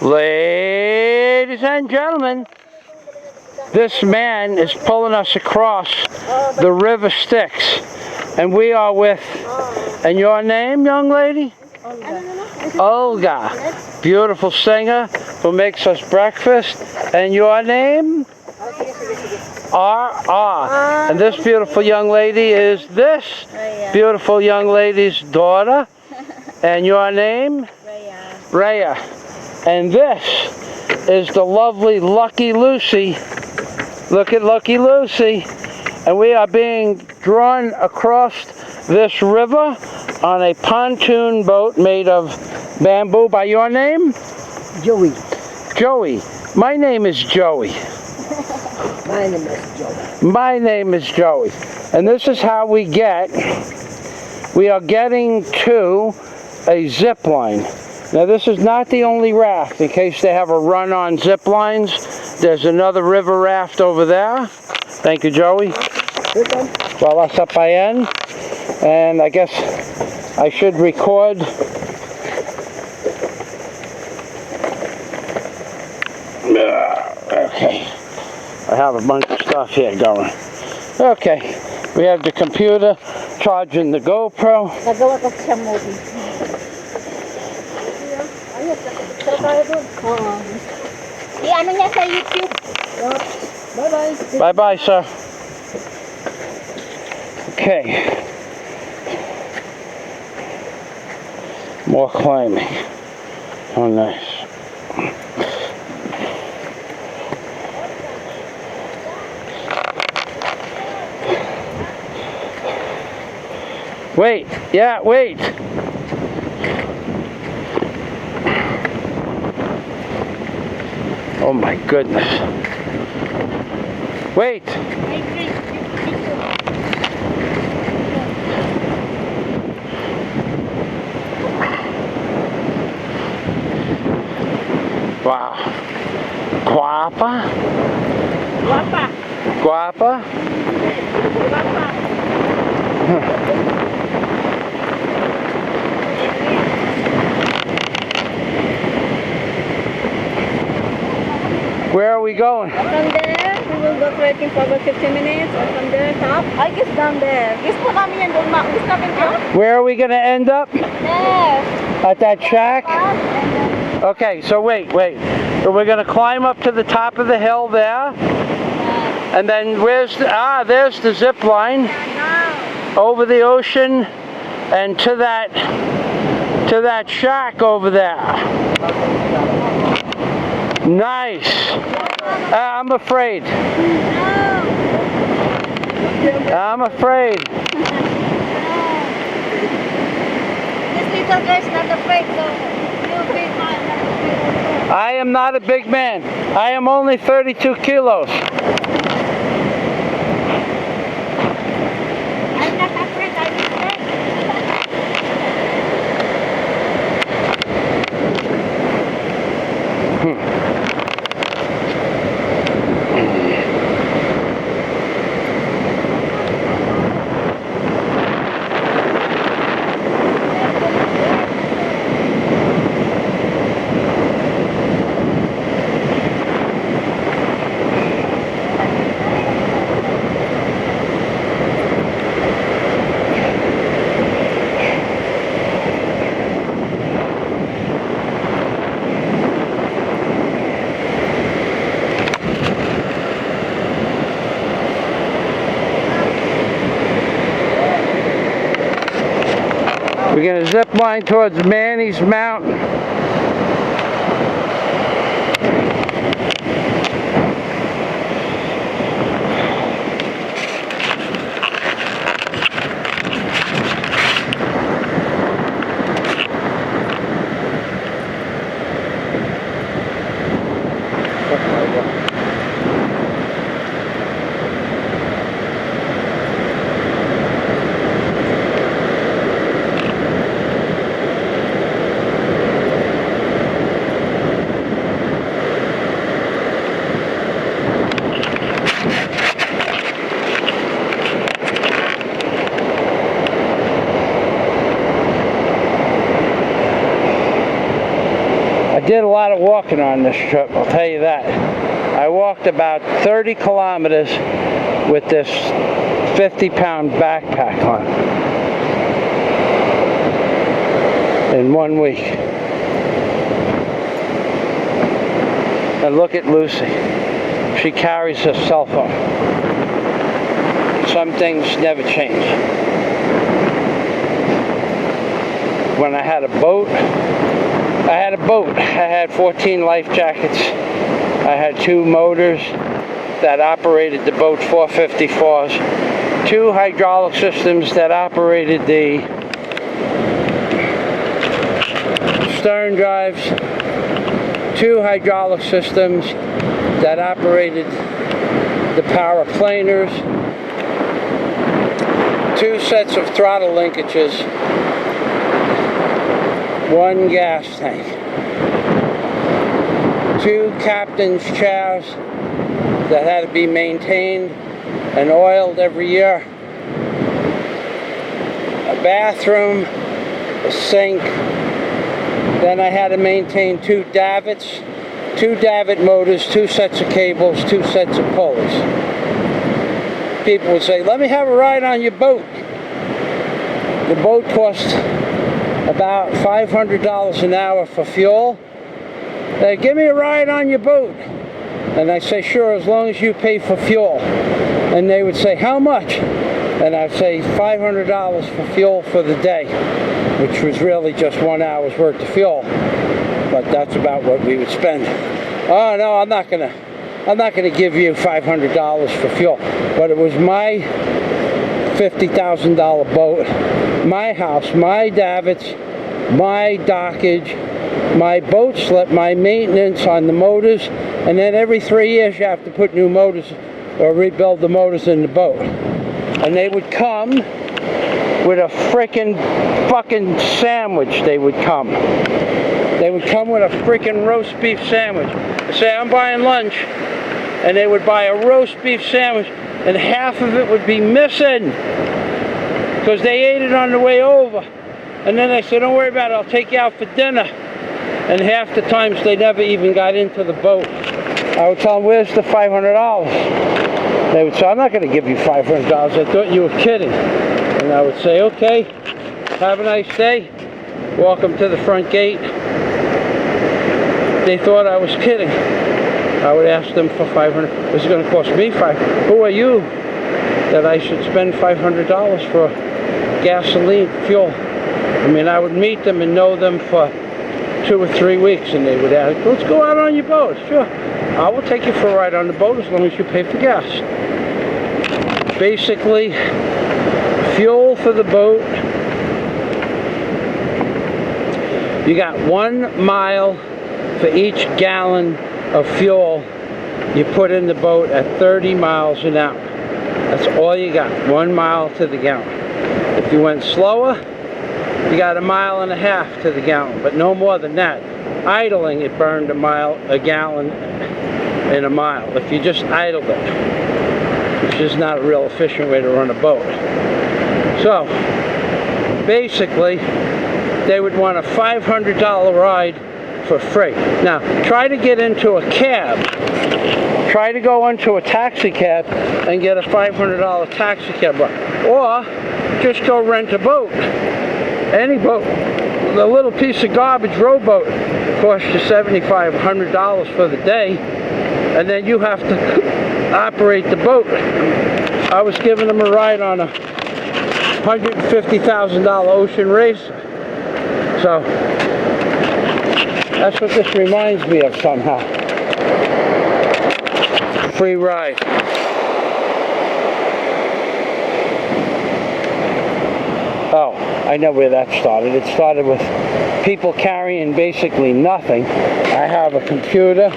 Ladies and gentlemen, this man is pulling us across the river Styx, and we are with, and your name, young lady? Olga. Beautiful singer who makes us breakfast, and your name? R. And this beautiful young lady is this beautiful young lady's daughter, and your name? Rhea. And this is the lovely Lucky Lucy. Look at Lucky Lucy. And we are being drawn across this river on a pontoon boat made of bamboo. By your name? Joey. Joey. My name is Joey. My name is Joey. My name is Joey. And this is how we are getting to a zip line. Now this is not the only raft. In case they have a run on zip lines, there's another river raft over there. Thank you, Joey. Wala sa payan. And I guess I should record. Okay. I have a bunch of stuff here going. Okay. We have the computer charging the GoPro. Nagawa ko siya movie. Ano niya sa YouTube? Bye-bye. Bye-bye, sir. Okay. More climbing. Oh, nice. Wait. Yeah, wait. Oh my goodness. Wait. Wow. Guapa? Guapa. Guapa? Guapa. Where are we going? From there, we will go trekking for about 15 minutes. Or from there, top. I guess down there. Guess po namin yan doon. Guess namin doon. Where are we going to end up? There. At that shack? Okay, so wait. So we're going to climb up to the top of the hill there. And then there's the zip line over the ocean and to that shack over there. Nice. I'm afraid. I'm afraid. This little guy's not afraid, so you'll be fine. I am not a big man. I am only 32 kilos. I'm not afraid, I'm afraid. We're going to zip line towards Manny's Mountain. did a lot of walking on this trip, I'll tell you that. I walked about 30 kilometers with this 50-pound backpack on in 1 week. And look at Lucy. She carries her cell phone. Some things never change. When I had a boat, I had 14 life jackets. I had 2 motors that operated the boat 454s, 2 hydraulic systems that operated the stern drives, 2 hydraulic systems that operated the power planers, 2 sets of throttle linkages, 1 gas tank, 2 captain's chairs that had to be maintained and oiled every year, a bathroom, a sink. Then I had to maintain 2 davits, 2 davit motors, 2 sets of cables, 2 sets of pulleys. People would say, let me have a ride on your boat. The boat cost about $500 an hour for fuel. They give me a ride on your boat. And I say, sure, as long as you pay for fuel. And they would say, how much? And I'd say $500 for fuel for the day, which was really just 1 hour's worth of fuel. But that's about what we would spend. Oh no, I'm not gonna give you $500 for fuel. But it was my $50,000 boat, my house, my davits, my dockage, my boat slip, my maintenance on the motors, and then every 3 years you have to put new motors or rebuild the motors in the boat. And they would come with a frickin' fucking sandwich. They would come with a frickin' roast beef sandwich. They say, I'm buying lunch, and they would buy a roast beef sandwich, and half of it would be missing because they ate it on the way over. And then they said, don't worry about it, I'll take you out for dinner. And half the times they never even got into the boat. I would tell them, where's the $500? They would say, I'm not going to give you $500. I thought you were kidding. And I would say, okay, have a nice day. Walk them to the front gate. They thought I was kidding. I would ask them for $500. This is going to cost me $500. Who are you that I should spend $500 for gasoline, fuel? I mean, I would meet them and know them for 2 or 3 weeks, and they would ask, let's go out on your boat. Sure, I will take you for a ride on the boat as long as you pay for gas. Basically, fuel for the boat. You got 1 mile for each gallon of fuel you put in the boat at 30 miles an hour. That's all you got, 1 mile to the gallon. If you went slower, you got 1.5 miles to the gallon, but no more than that. Idling, it burned a gallon in a mile. If you just idled it, it's just not a real efficient way to run a boat. So, basically, they would want a $500 ride for free. Now, try to get into a cab. Try to go into a taxi cab and get a $500 taxi cab ride. Or, just go rent a boat. Any boat. The little piece of garbage rowboat costs you $75, $100 for the day, and then you have to operate the boat. I was giving them a ride on a $150,000 Ocean Racer. So, that's what this reminds me of somehow. Free ride. Oh, I know where that started. It started with people carrying basically nothing. I have a computer,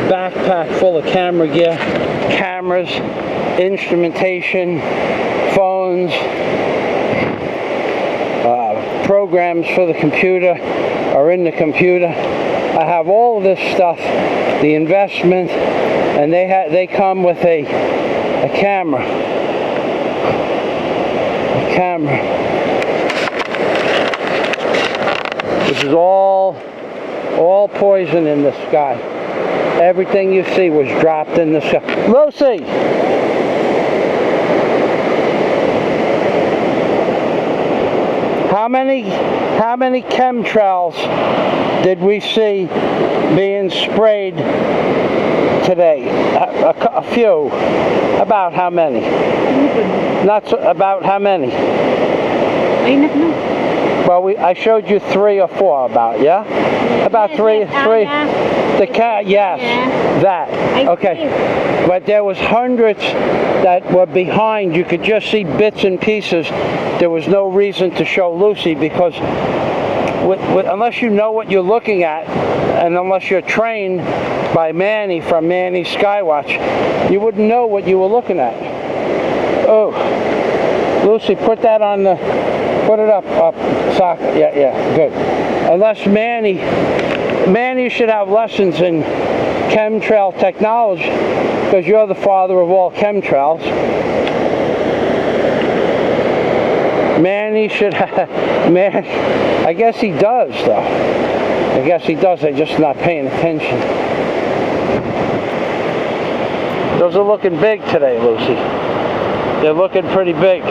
backpack full of camera gear, cameras, instrumentation, phones, programs for the computer are in the computer. I have all of this stuff, the investment, and they come with a camera. Which is all All poison in the sky. Everything you see was dropped in the sky. Lucy! How many chemtrails did we see being sprayed today? A few. About how many? Not so, about how many? Well, I showed you 3 or 4 about, yeah? About three. The cat, yes, that. Okay. But there was hundreds that were behind. You could just see bits and pieces. There was no reason to show Lucy because unless you know what you're looking at, and unless you're trained by Manny from Manny Skywatch, you wouldn't know what you were looking at. Oh, Lucy, put that on the, put it up, sock, yeah, good. Unless Manny should have lessons in chemtrail technology, because you're the father of all chemtrails. Manny should have, I guess he does though. I guess he does, they're just not paying attention. Those are looking big today, Lucy. They're looking pretty big.